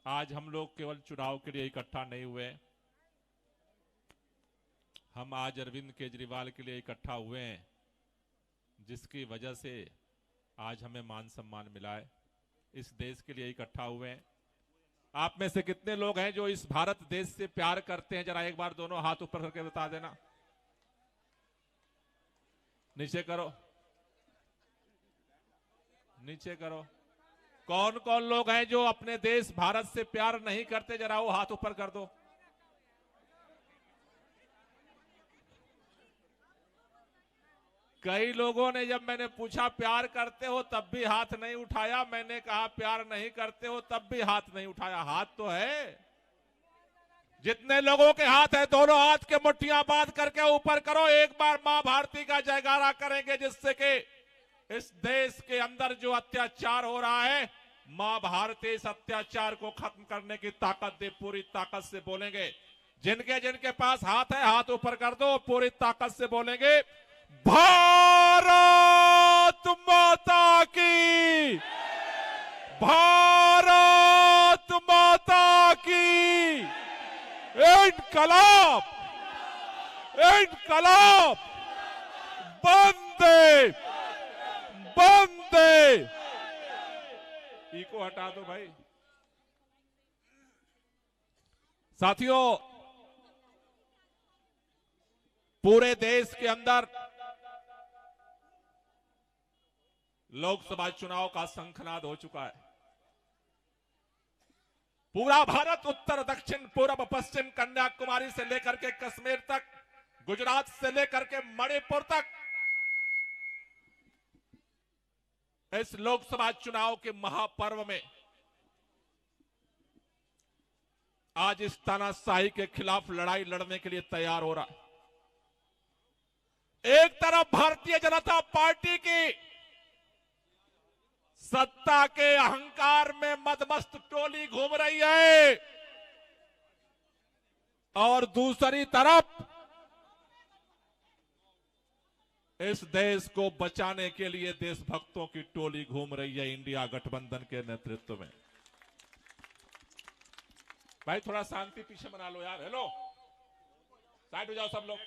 आज हम लोग केवल चुनाव के लिए इकट्ठा नहीं हुए, हम आज अरविंद केजरीवाल के लिए इकट्ठा हुए हैं, जिसकी वजह से आज हमें मान सम्मान मिला है। इस देश के लिए इकट्ठा हुए हैं। आप में से कितने लोग हैं जो इस भारत देश से प्यार करते हैं? जरा एक बार दोनों हाथ ऊपर करके बता देना। नीचे करो, नीचे करो। कौन कौन लोग हैं जो अपने देश भारत से प्यार नहीं करते? जरा वो हाथ ऊपर कर दो। कई लोगों ने जब मैंने पूछा प्यार करते हो तब भी हाथ नहीं उठाया। मैंने कहा प्यार नहीं करते हो तब भी हाथ नहीं उठाया। हाथ तो है। जितने लोगों के हाथ है दोनों हाथ के मुट्ठियां बांध करके ऊपर करो। एक बार मां भारती का जयकारा करेंगे, जिससे कि इस देश के अंदर जो अत्याचार हो रहा है, मां भारती इस अत्याचार को खत्म करने की ताकत दे। पूरी ताकत से बोलेंगे। जिनके जिनके पास हाथ है हाथ ऊपर कर दो। पूरी ताकत से बोलेंगे, भारत माता की, भारत माता की। इनकलाब, इनकलाब, वंदे, वंदे। इको हटा दो भाई। साथियों, पूरे देश के अंदर लोकसभा चुनाव का शंखनाद हो चुका है। पूरा भारत उत्तर दक्षिण पूर्व पश्चिम कन्याकुमारी से लेकर के कश्मीर तक, गुजरात से लेकर के मणिपुर तक इस लोकसभा चुनाव के महापर्व में आज इस तानाशाही के खिलाफ लड़ाई लड़ने के लिए तैयार हो रहा है। एक तरफ भारतीय जनता पार्टी की सत्ता के अहंकार में मदमस्त टोली घूम रही है, और दूसरी तरफ इस देश को बचाने के लिए देशभक्तों की टोली घूम रही है इंडिया गठबंधन के नेतृत्व में। भाई थोड़ा शांति पीछे बना लो यार। हेलो, साइड हो जाओ सब लोग।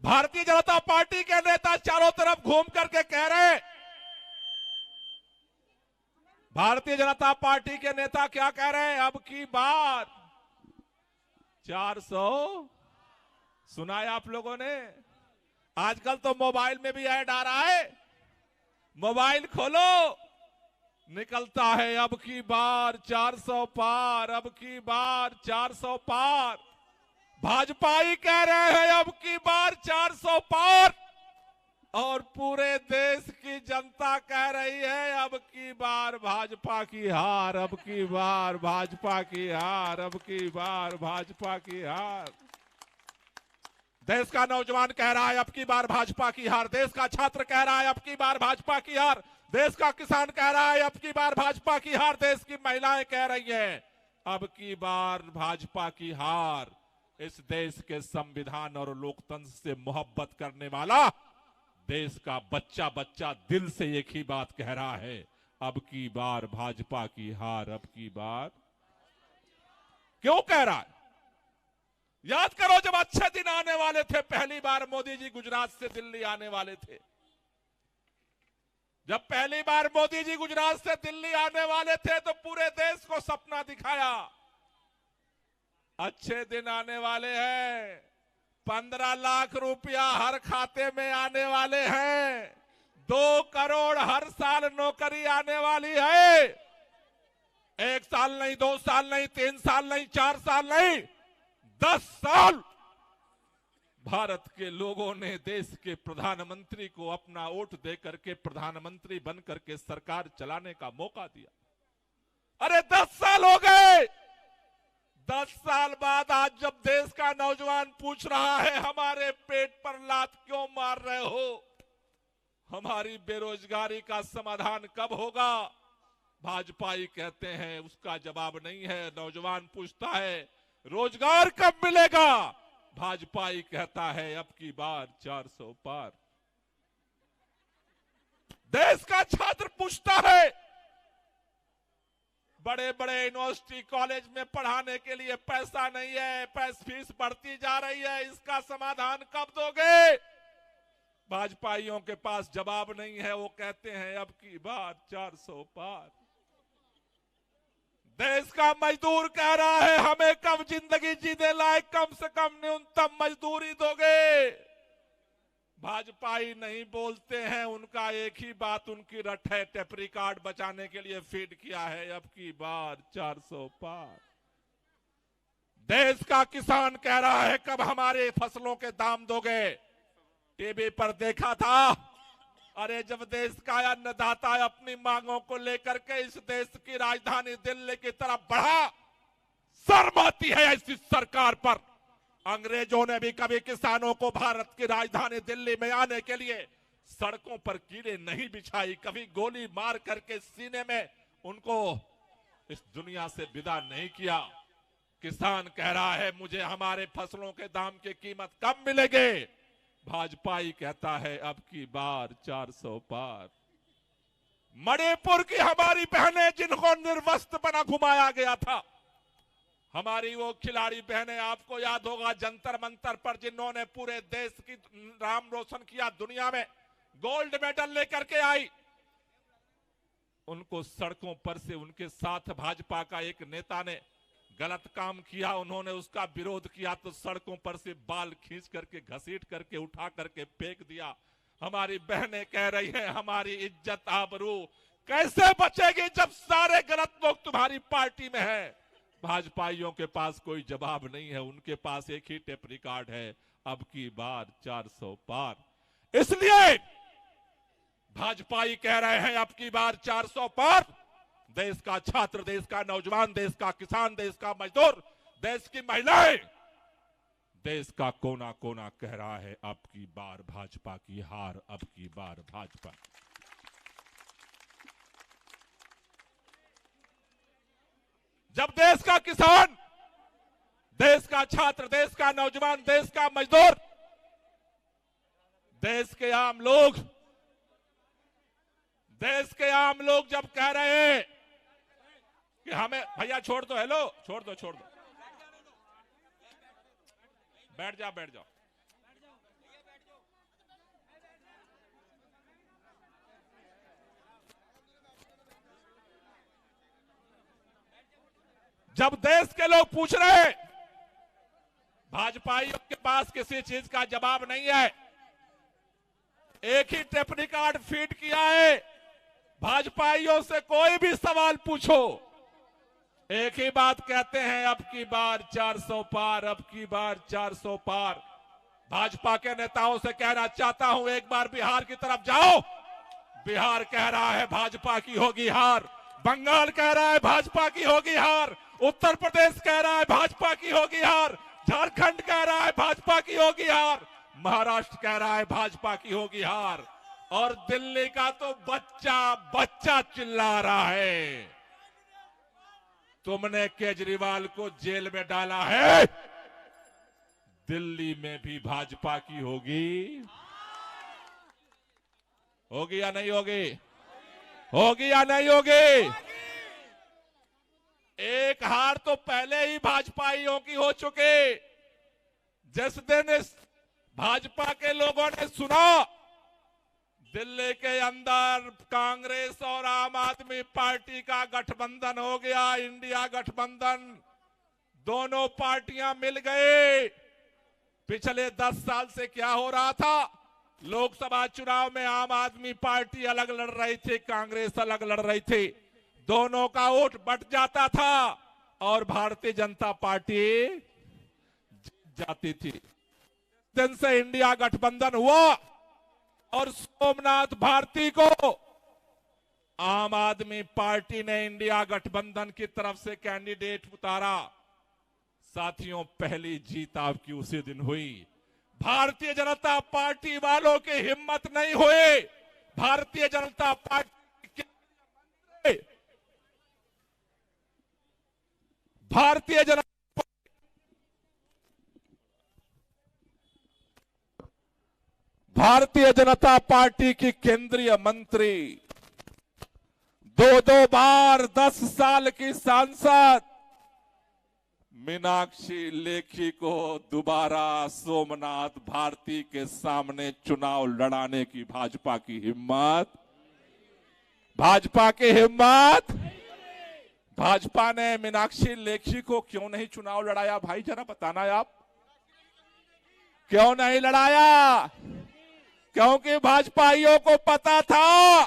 भारतीय जनता पार्टी के नेता चारों तरफ घूम करके कह रहे हैं, भारतीय जनता पार्टी के नेता क्या कह रहे हैं? अब की बार 400 सुना है आप लोगों ने? आजकल तो मोबाइल में भी ऐड आ रहा है। मोबाइल खोलो, निकलता है अब की बार 400 पार, अब की बार 400 पार। भाजपा ही कह रहे हैं अब की बार 400 पार, और पूरे देश की जनता कह रही है अब की बार भाजपा की हार, अब की बार भाजपा की हार, अब की बार भाजपा की हार। देश का नौजवान कह रहा है अब की बार भाजपा की हार। देश का छात्र कह रहा है अब की बार भाजपा की हार। देश का किसान कह रहा है अब की बार भाजपा की हार। देश की महिलाएं कह रही हैं अब की बार भाजपा की हार। इस देश के संविधान और लोकतंत्र से मोहब्बत करने वाला देश का बच्चा बच्चा दिल से एक ही बात कह रहा है, अब की बार भाजपा की हार, अब की बार। क्यों कह रहा है? याद करो, जब अच्छे दिन आने वाले थे, पहली बार मोदी जी गुजरात से दिल्ली आने वाले थे। जब पहली बार मोदी जी गुजरात से दिल्ली आने वाले थे तो पूरे देश को सपना दिखाया, अच्छे दिन आने वाले हैं, 15 लाख रुपया हर खाते में आने वाले हैं, 2 करोड़ हर साल नौकरी आने वाली है। 1 साल नहीं, 2 साल नहीं, 3 साल नहीं, 4 साल नहीं, 10 साल भारत के लोगों ने देश के प्रधानमंत्री को अपना वोट दे करके प्रधानमंत्री बन करके सरकार चलाने का मौका दिया। अरे 10 साल हो गए। 10 साल बाद आज जब देश का नौजवान पूछ रहा है हमारे पेट पर लात क्यों मार रहे हो, हमारी बेरोजगारी का समाधान कब होगा, भाजपा ही कहते हैं उसका जवाब नहीं है। नौजवान पूछता है रोजगार कब मिलेगा, भाजपा ही कहता है अब की बार 400 पार। देश का छात्र पूछता है, बड़े बड़े यूनिवर्सिटी कॉलेज में पढ़ाने के लिए पैसा नहीं है, फीस बढ़ती जा रही है, इसका समाधान कब दोगे? भाजपाइयों के पास जवाब नहीं है। वो कहते हैं अब की बार 400 पार। देश का मजदूर कह रहा है हमें कब जिंदगी जीने लायक कम से कम न्यूनतम मजदूरी दोगे? भाजपाई नहीं बोलते हैं, उनका एक ही बात उनकी रट है, टेपरी कार्ड बचाने के लिए फीड किया है अब की बार 400 पार। देश का किसान कह रहा है कब हमारे फसलों के दाम दोगे? टीवी पर देखा था, अरे जब देश का अन्नदाता अपनी मांगों को लेकर के इस देश की राजधानी दिल्ली की तरफ बढ़ा, शर्म आती है ऐसी सरकार पर। अंग्रेजों ने भी कभी किसानों को भारत की राजधानी दिल्ली में आने के लिए सड़कों पर कीड़े नहीं बिछाई, कभी गोली मार करके सीने में उनको इस दुनिया से विदा नहीं किया। किसान कह रहा है मुझे हमारे फसलों के दाम की कीमत कब मिलेगी? भाजपाई कहता है अब की बार 400 पार। मणिपुर की हमारी बहनें जिनको निर्वस्त्र बना घुमाया गया था, हमारी वो खिलाड़ी बहनें, आपको याद होगा जंतर मंतर पर जिन्होंने पूरे देश की नाम रोशन किया, दुनिया में गोल्ड मेडल लेकर के आई, उनको सड़कों पर से उनके साथ भाजपा का एक नेता ने गलत काम किया, उन्होंने उसका विरोध किया तो सड़कों पर से बाल खींच करके घसीट करके उठा करके फेंक दिया। हमारी बहनें कह रही हैं हमारी इज्जत आबरू कैसे बचेगी जब सारे गलत लोग तुम्हारी पार्टी में है? भाजपाइयों के पास कोई जवाब नहीं है, उनके पास एक ही टेप रिकॉर्ड है, अब की बार 400 पार। इसलिए भाजपाई कह रहे हैं अब की बार 400 पार। देश का छात्र, देश का नौजवान, देश का किसान, देश का मजदूर, देश की महिलाएं, देश का कोना कोना कह रहा है अब की बार भाजपा की हार, अब की बार भाजपा। जब देश का किसान, देश का छात्र, देश का नौजवान, देश का मजदूर, देश के आम लोग, देश के आम लोग जब कह रहे हैं कि हमें, भैया छोड़ दो, हेलो छोड़ दो, छोड़ दो, बैठ जाओ, बैठ जाओ। जब देश के लोग पूछ रहे हैं, भाजपाइयों के पास किसी चीज का जवाब नहीं है, एक ही टेप रिकॉर्ड फीड किया है। भाजपाइयों से कोई भी सवाल पूछो, एक ही बात कहते हैं अब की बार 400 पार, अब की बार 400 पार। भाजपा के नेताओं से कहना चाहता हूं एक बार बिहार की तरफ जाओ, बिहार कह रहा है भाजपा की होगी हार, बंगाल कह रहा है भाजपा की होगी हार, उत्तर प्रदेश कह रहा है भाजपा की होगी हार, झारखंड कह रहा है भाजपा की होगी हार, महाराष्ट्र कह रहा है भाजपा की होगी हार, और दिल्ली का तो बच्चा बच्चा चिल्ला रहा है तुमने केजरीवाल को जेल में डाला है, दिल्ली में भी भाजपा की होगी। होगी या नहीं होगी? होगी या नहीं होगी? एक हार तो पहले ही भाजपाइयों की हो चुके। जिस दिन इस भाजपा के लोगों ने सुना दिल्ली के अंदर कांग्रेस और आम आदमी पार्टी का गठबंधन हो गया, इंडिया गठबंधन, दोनों पार्टियां मिल गए। पिछले 10 साल से क्या हो रहा था? लोकसभा चुनाव में आम आदमी पार्टी अलग लड़ रही थी, कांग्रेस अलग लड़ रही थी, दोनों का वोट बट जाता था और भारतीय जनता पार्टी जीत जाती थी। दिन से इंडिया गठबंधन हुआ और सोमनाथ भारती को आम आदमी पार्टी ने इंडिया गठबंधन की तरफ से कैंडिडेट उतारा। साथियों, पहली जीत आपकी उसी दिन हुई। भारतीय जनता पार्टी वालों की हिम्मत नहीं हुई। भारतीय जनता पार्टी भारतीय जनता भारतीय जनता पार्टी की केंद्रीय मंत्री, दो बार 10 साल की सांसद मीनाक्षी लेखी को दोबारा सोमनाथ भारती के सामने चुनाव लड़ाने की भाजपा की हिम्मत, भाजपा की हिम्मत। भाजपा ने मीनाक्षी लेखी को क्यों नहीं चुनाव लड़ाया भाई, जरा बताना आप, क्यों नहीं लड़ाया? क्योंकि भाजपाइयों को पता था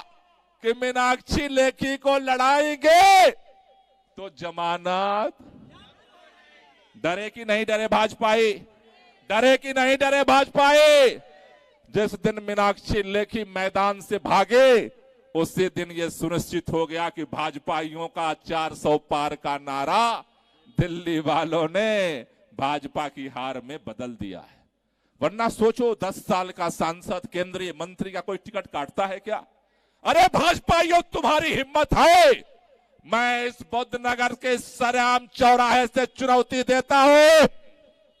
कि मीनाक्षी लेखी को लड़ाएंगे तो जमानत। डरे कि नहीं डरे भाजपाई? डरे कि नहीं डरे भाजपाई? जिस दिन मीनाक्षी लेखी मैदान से भागे उसी दिन यह सुनिश्चित हो गया कि भाजपाइयों का 400 पार का नारा दिल्ली वालों ने भाजपा की हार में बदल दिया है। वरना सोचो, 10 साल का सांसद केंद्रीय मंत्री का कोई टिकट काटता है क्या? अरे भाजपाइयों, तुम्हारी हिम्मत है, मैं इस बुद्धनगर के सरेआम चौराहे से चुनौती देता हूं,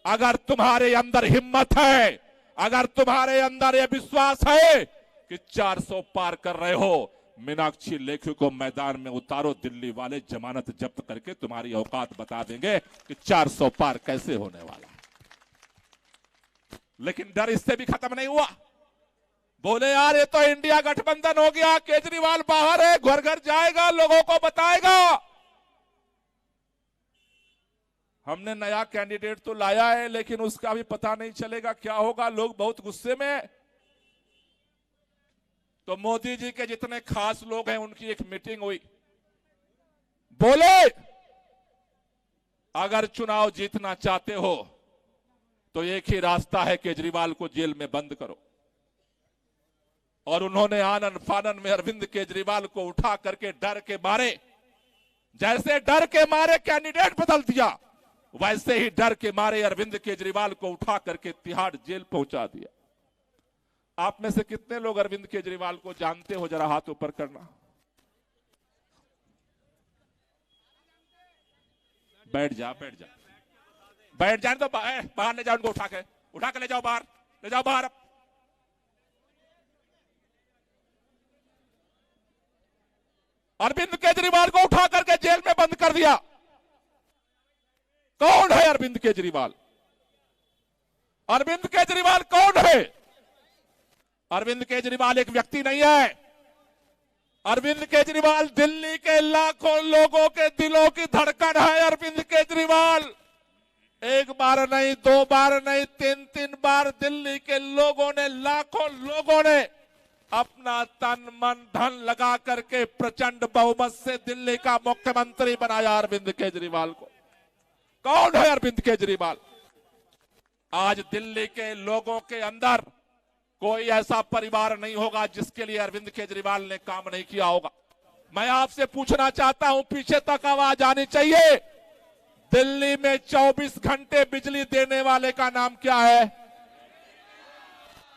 अगर तुम्हारे अंदर हिम्मत है, अगर तुम्हारे अंदर यह विश्वास है कि 400 पार कर रहे हो, मीनाक्षी लेखी को मैदान में उतारो, दिल्ली वाले जमानत जब्त करके तुम्हारी औकात बता देंगे कि 400 पार कैसे होने वाला है। लेकिन डर इससे भी खत्म नहीं हुआ। बोले यार ये तो इंडिया गठबंधन हो गया, केजरीवाल बाहर है, घर घर जाएगा, लोगों को बताएगा। हमने नया कैंडिडेट तो लाया है लेकिन उसका भी पता नहीं चलेगा क्या होगा, लोग बहुत गुस्से में। तो मोदी जी के जितने खास लोग हैं उनकी एक मीटिंग हुई, बोले अगर चुनाव जीतना चाहते हो तो एक ही रास्ता है, केजरीवाल को जेल में बंद करो। और उन्होंने आनन फानन में अरविंद केजरीवाल को उठा करके डर के मारे, जैसे डर के मारे कैंडिडेट बदल दिया, वैसे ही डर के मारे अरविंद केजरीवाल को उठा करके तिहाड़ जेल पहुंचा दिया। आप में से कितने लोग अरविंद केजरीवाल को जानते हो? जरा हाथ ऊपर करना। बैठ जा, बैठ जा, बैठ जाए तो बाहर ले जाओ उनको, उठा के ले जाओ बाहर, ले जाओ बाहर। अरविंद केजरीवाल को उठा करके जेल में बंद कर दिया। कौन है अरविंद केजरीवाल? अरविंद केजरीवाल कौन है? अरविंद केजरीवाल एक व्यक्ति नहीं है। अरविंद केजरीवाल दिल्ली के लाखों लोगों के दिलों की धड़कन है। अरविंद केजरीवाल एक बार नहीं, 2 बार नहीं, 3 बार दिल्ली के लोगों ने, लाखों लोगों ने अपना तन मन धन लगा करके प्रचंड बहुमत से दिल्ली का मुख्यमंत्री बनाया अरविंद केजरीवाल को। कौन है अरविंद केजरीवाल? आज दिल्ली के लोगों के अंदर कोई ऐसा परिवार नहीं होगा जिसके लिए अरविंद केजरीवाल ने काम नहीं किया होगा। मैं आपसे पूछना चाहता हूं, पीछे तक आवाज आनी चाहिए, दिल्ली में 24 घंटे बिजली देने वाले का नाम क्या है?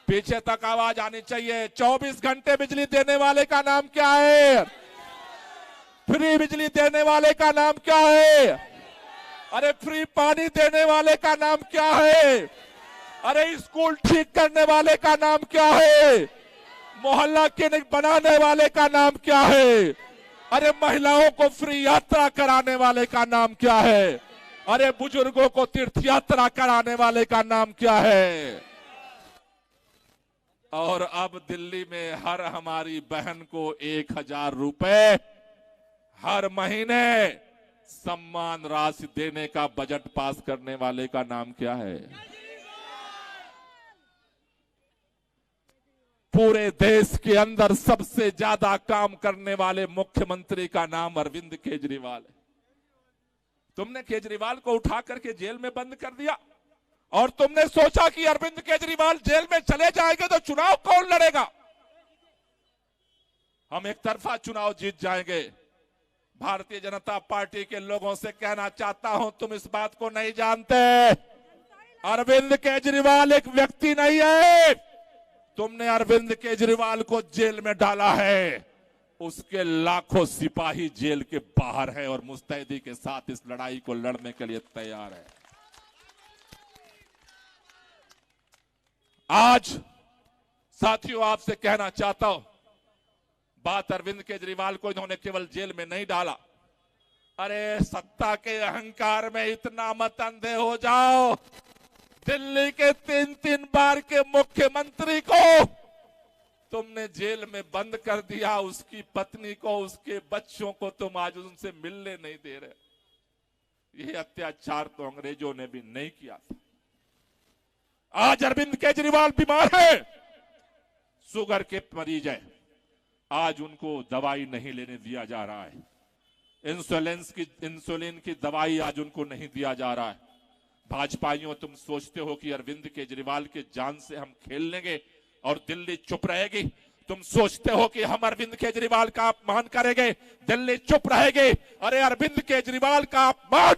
पीछे तक आवाज आनी चाहिए, 24 घंटे बिजली देने वाले का नाम क्या है? फ्री बिजली देने वाले का नाम क्या है? अरे फ्री पानी देने वाले का नाम क्या है? अरे स्कूल ठीक करने वाले का नाम क्या है? मोहल्ला क्लिनिक बनाने वाले का नाम क्या है? अरे महिलाओं को फ्री यात्रा कराने वाले का नाम क्या है? अरे बुजुर्गों को तीर्थ यात्रा कराने वाले का नाम क्या है? और अब दिल्ली में हर हमारी बहन को 1000 रुपए हर महीने सम्मान राशि देने का बजट पास करने वाले का नाम क्या है? पूरे देश के अंदर सबसे ज्यादा काम करने वाले मुख्यमंत्री का नाम अरविंद केजरीवाल है। तुमने केजरीवाल को उठा करके जेल में बंद कर दिया और तुमने सोचा कि अरविंद केजरीवाल जेल में चले जाएंगे तो चुनाव कौन लड़ेगा? हम एक तरफा चुनाव जीत जाएंगे। भारतीय जनता पार्टी के लोगों से कहना चाहता हूं, तुम इस बात को नहीं जानते, अरविंद केजरीवाल एक व्यक्ति नहीं है। तुमने अरविंद केजरीवाल को जेल में डाला है, उसके लाखों सिपाही जेल के बाहर है और मुस्तैदी के साथ इस लड़ाई को लड़ने के लिए तैयार है। आज साथियों, आपसे कहना चाहता हूं, बात अरविंद केजरीवाल को इन्होंने केवल जेल में नहीं डाला। अरे सत्ता के अहंकार में इतना मत अंधे हो जाओ, दिल्ली के 3-3 बार के मुख्यमंत्री को तुमने जेल में बंद कर दिया, उसकी पत्नी को, उसके बच्चों को तुम आज उनसे मिलने नहीं दे रहे। यह अत्याचार तो अंग्रेजों ने भी नहीं किया था। आज अरविंद केजरीवाल बीमार है, शुगर के मरीज है, आज उनको दवाई नहीं लेने दिया जा रहा है। इंसुलिन की दवाई आज उनको नहीं दिया जा रहा है। भाजपाइयों, तुम सोचते हो कि अरविंद केजरीवाल के जान से हम खेल लेंगे और दिल्ली चुप रहेगी? तुम सोचते हो कि हम अरविंद केजरीवाल का अपमान करेंगे, दिल्ली चुप रहेगी? अरे अरविंद केजरीवाल का अपमान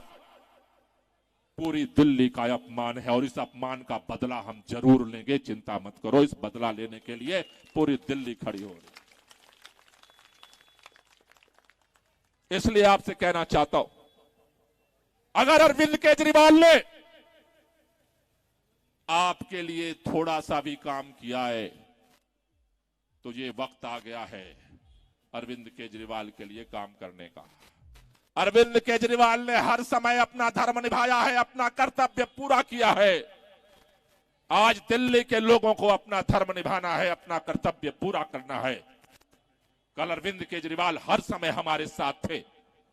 पूरी दिल्ली का अपमान है और इस अपमान का बदला हम जरूर लेंगे, चिंता मत करो। इस बदला लेने के लिए पूरी दिल्ली खड़ी हो रही। इसलिए आपसे कहना चाहता हूं, अगर अरविंद केजरीवाल ने आपके लिए थोड़ा सा भी काम किया है तो ये वक्त आ गया है अरविंद केजरीवाल के लिए काम करने का। अरविंद केजरीवाल ने हर समय अपना धर्म निभाया है, अपना कर्तव्य पूरा किया है। आज दिल्ली के लोगों को अपना धर्म निभाना है, अपना कर्तव्य पूरा करना है। कल अरविंद केजरीवाल हर समय हमारे साथ थे,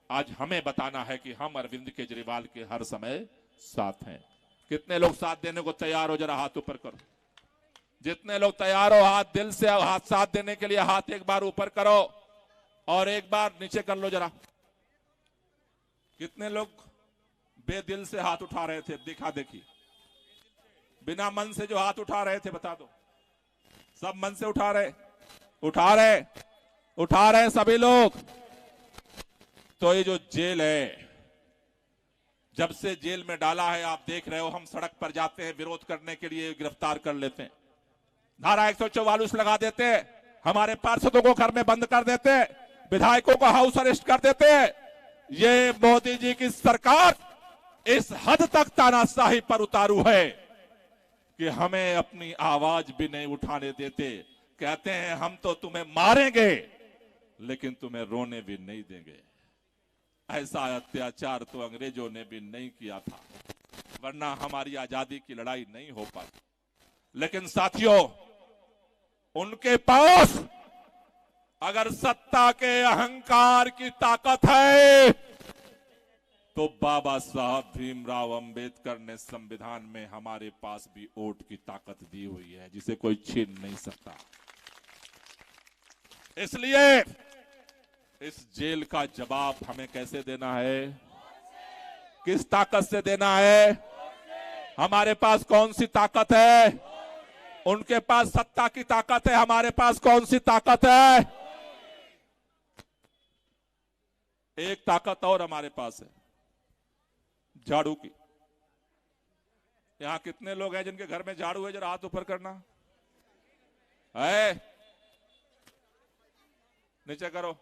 आज हमें बताना है कि हम अरविंद केजरीवाल के हर समय साथ हैं। कितने लोग साथ देने को तैयार हो? जरा हाथ ऊपर करो। जितने लोग तैयार हो, हाथ दिल से हाथ साथ देने के लिए हाथ एक बार ऊपर करो और एक बार नीचे कर लो जरा। कितने लोग बेदिल से हाथ उठा रहे थे? देखा देखी, बिना मन से जो हाथ उठा रहे थे बता दो। सब मन से उठा रहे सभी लोग। तो ये जो जेल है, जब से जेल में डाला है, आप देख रहे हो, हम सड़क पर जाते हैं विरोध करने के लिए, गिरफ्तार कर लेते हैं, धारा 144 लगा देते हैं, हमारे पार्षदों को घर में बंद कर देते हैं, विधायकों को हाउस अरेस्ट कर देते हैं। ये मोदी जी की सरकार इस हद तक तानाशाही पर उतारू है कि हमें अपनी आवाज भी नहीं उठाने देते। कहते हैं हम तो तुम्हें मारेंगे लेकिन तुम्हें रोने भी नहीं देंगे। ऐसा अत्याचार तो अंग्रेजों ने भी नहीं किया था, वरना हमारी आजादी की लड़ाई नहीं हो पाती। लेकिन साथियों, उनके पास अगर सत्ता के अहंकार की ताकत है तो बाबा साहब भीमराव अंबेडकर ने संविधान में हमारे पास भी वोट की ताकत दी हुई है, जिसे कोई छीन नहीं सकता। इसलिए इस जेल का जवाब हमें कैसे देना है? किस ताकत से देना है? हमारे पास कौन सी ताकत है? उनके पास सत्ता की ताकत है, हमारे पास कौन सी ताकत है? एक ताकत और हमारे पास है, झाड़ू की। यहां कितने लोग हैं जिनके घर में झाड़ू है? जरा हाथ ऊपर करना है, नीचे करो।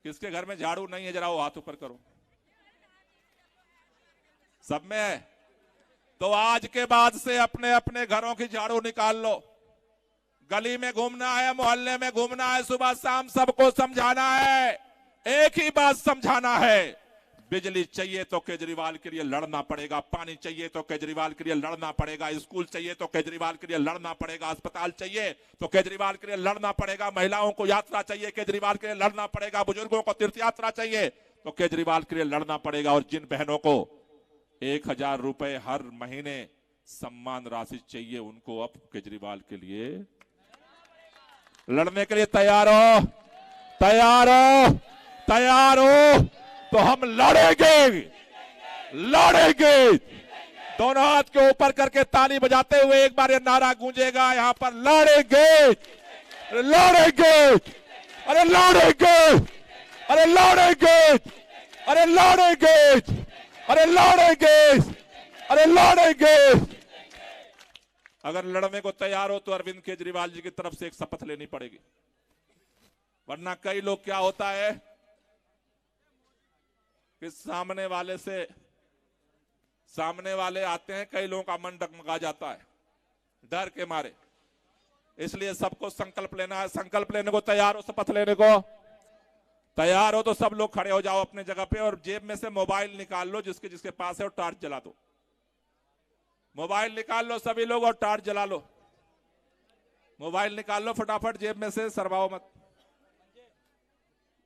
किसके घर में झाड़ू नहीं है? जरा वो हाथ ऊपर करो। सब में है? तो आज के बाद से अपने अपने घरों की झाड़ू निकाल लो। गली में घूमना है, मोहल्ले में घूमना है, सुबह शाम सबको समझाना है, एक ही बात समझाना है, बिजली चाहिए तो केजरीवाल के लिए लड़ना पड़ेगा, पानी चाहिए तो केजरीवाल के लिए लड़ना पड़ेगा, स्कूल चाहिए तो केजरीवाल के लिए लड़ना पड़ेगा, अस्पताल चाहिए तो केजरीवाल के लिए लड़ना पड़ेगा, महिलाओं को यात्रा चाहिए केजरीवाल के लिए लड़ना पड़ेगा, बुजुर्गों को तीर्थ यात्रा चाहिए तो केजरीवाल के लिए लड़ना पड़ेगा। और जिन बहनों को 1000 रुपए हर महीने सम्मान राशि चाहिए, उनको अब केजरीवाल के लिए लड़ने के लिए तैयार हो? तैयार हो? तैयार हो तो हम लड़ेंगे, लड़ेंगे। दोनों हाथ के ऊपर करके ताली बजाते हुए एक बार ये नारा गूंजेगा यहां पर, लड़ेंगे, लड़ेंगे, अरे लड़ेंगे, अरे लड़ेंगे, अरे लड़ेंगे, अरे लड़ेंगे, अरे लड़ेंगे। अगर लड़ने को तैयार हो तो अरविंद केजरीवाल जी की तरफ से एक शपथ लेनी पड़ेगी, वरना कई लोग क्या होता है कि सामने वाले आते हैं, कई लोगों का मन डगमगा जाता है डर के मारे। इसलिए सबको संकल्प लेना है। संकल्प लेने को तैयार हो? शपथ लेने को तैयार हो तो सब लोग खड़े हो जाओ अपने जगह पे और जेब में से मोबाइल निकाल लो, जिसके जिसके पास है, और टॉर्च जला दो। मोबाइल निकाल लो सभी लोग और टॉर्च जला लो। मोबाइल निकाल लो फटाफट जेब में से, शर्माओ मत।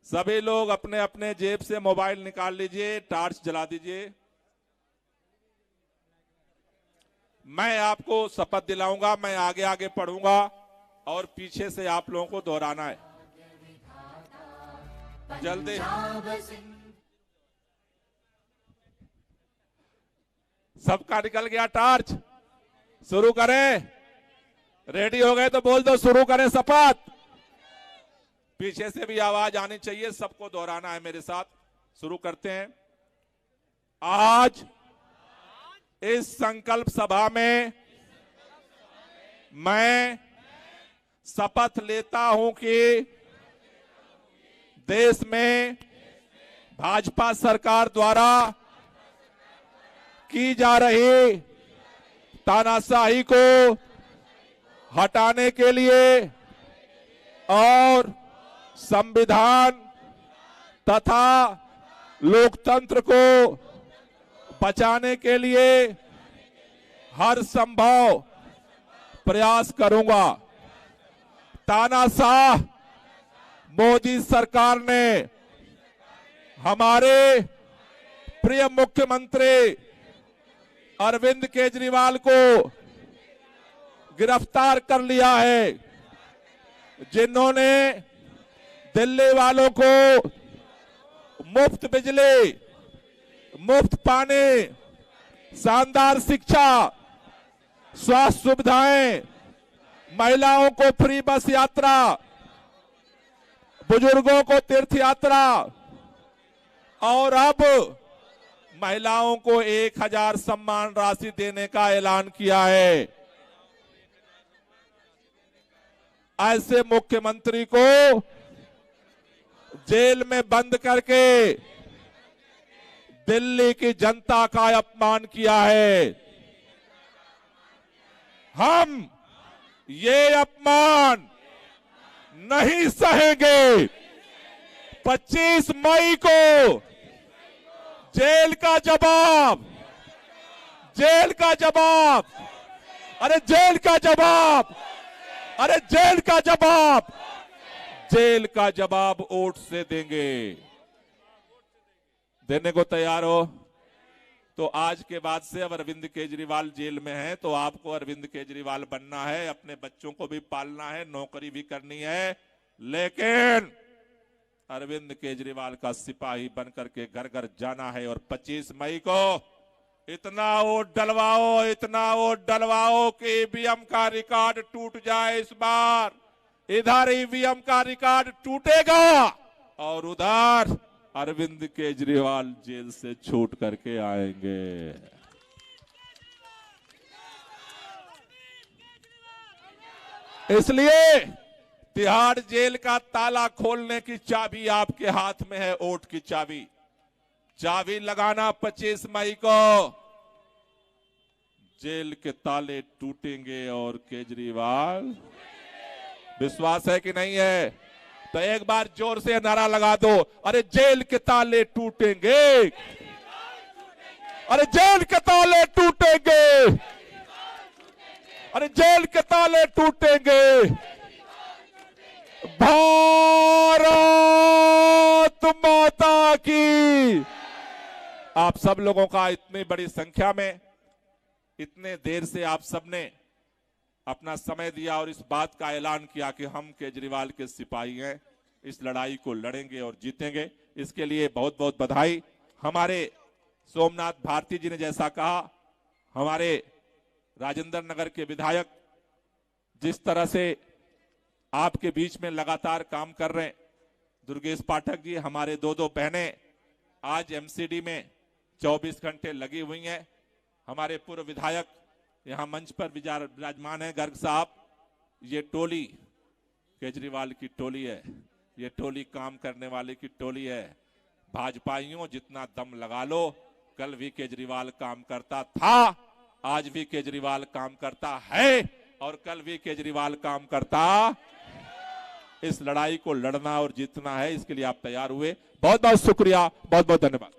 सभी लोग अपने अपने जेब से मोबाइल निकाल लीजिए, टॉर्च जला दीजिए। मैं आपको शपथ दिलाऊंगा, मैं आगे आगे पढ़ूंगा और पीछे से आप लोगों को दोहराना है। जल्दी सबका निकल गया टॉर्च? शुरू करें? रेडी हो गए तो बोल दो शुरू करें शपथ। पीछे से भी आवाज आनी चाहिए, सबको दोहराना है मेरे साथ। शुरू करते हैं। आज इस संकल्प सभा में मैं शपथ लेता हूं कि देश में भाजपा सरकार द्वारा की जा रही तानाशाही को हटाने के लिए और संविधान तथा लोकतंत्र को बचाने के लिए हर संभव प्रयास करूंगा। तानाशाह मोदी सरकार ने हमारे प्रिय मुख्यमंत्री अरविंद केजरीवाल को गिरफ्तार कर लिया है, जिन्होंने दिल्ली वालों को मुफ्त बिजली, मुफ्त पानी, शानदार शिक्षा, स्वास्थ्य सुविधाएं, महिलाओं को फ्री बस यात्रा, बुजुर्गों को तीर्थ यात्रा और अब महिलाओं को 1000 सम्मान राशि देने का ऐलान किया है। ऐसे मुख्यमंत्री को जेल में बंद करके दिल्ली की जनता का अपमान किया है। हम ये अपमान नहीं सहेंगे। 25 मई को जेल का जवाब, जेल का जवाब, अरे जेल का जवाब, अरे जेल का जवाब, जेल का जवाब वोट से देंगे। देने को तैयार हो? तो आज के बाद से अब अरविंद केजरीवाल जेल में है तो आपको अरविंद केजरीवाल बनना है, अपने बच्चों को भी पालना है, नौकरी भी करनी है, लेकिन अरविंद केजरीवाल का सिपाही बनकर के घर घर जाना है। और 25 मई को इतना वोट डलवाओ, इतना वोट डलवाओ कि ईवीएम का रिकॉर्ड टूट जाए। इस बार इधर ईवीएम का रिकॉर्ड टूटेगा और उधर अरविंद केजरीवाल जेल से छूट करके आएंगे। इसलिए तिहाड़ जेल का ताला खोलने की चाबी आपके हाथ में है, वोट की चाबी। चाबी लगाना 25 मई को जेल के ताले टूटेंगे और केजरीवाल, विश्वास है कि नहीं है? तो एक बार जोर से नारा लगा दो, अरे जेल के ताले टूटेंगे, अरे जेल के ताले टूटेंगे, अरे जेल के ताले टूटेंगे। भारत माता की। आप सब लोगों का इतनी बड़ी संख्या में, इतने देर से आप सबने अपना समय दिया और इस बात का ऐलान किया कि हम केजरीवाल के सिपाही हैं, इस लड़ाई को लड़ेंगे और जीतेंगे। इसके लिए बहुत बहुत बधाई। हमारे सोमनाथ भारती जी ने जैसा कहा, हमारे राजेंद्र नगर के विधायक जिस तरह से आपके बीच में लगातार काम कर रहे हैं, दुर्गेश पाठक जी, हमारे दो बहनें आज एमसीडी में 24 घंटे लगी हुई हैं। हमारे पूर्व विधायक यहां मंच पर विराजमान है, गर्ग साहब। ये टोली केजरीवाल की टोली है, ये टोली काम करने वाले की टोली है। भाजपाइयों जितना दम लगा लो, कल भी केजरीवाल काम करता था, आज भी केजरीवाल काम करता है और कल भी केजरीवाल काम करता। इस लड़ाई को लड़ना और जीतना है, इसके लिए आप तैयार हुए। बहुत बहुत शुक्रिया, बहुत बहुत धन्यवाद।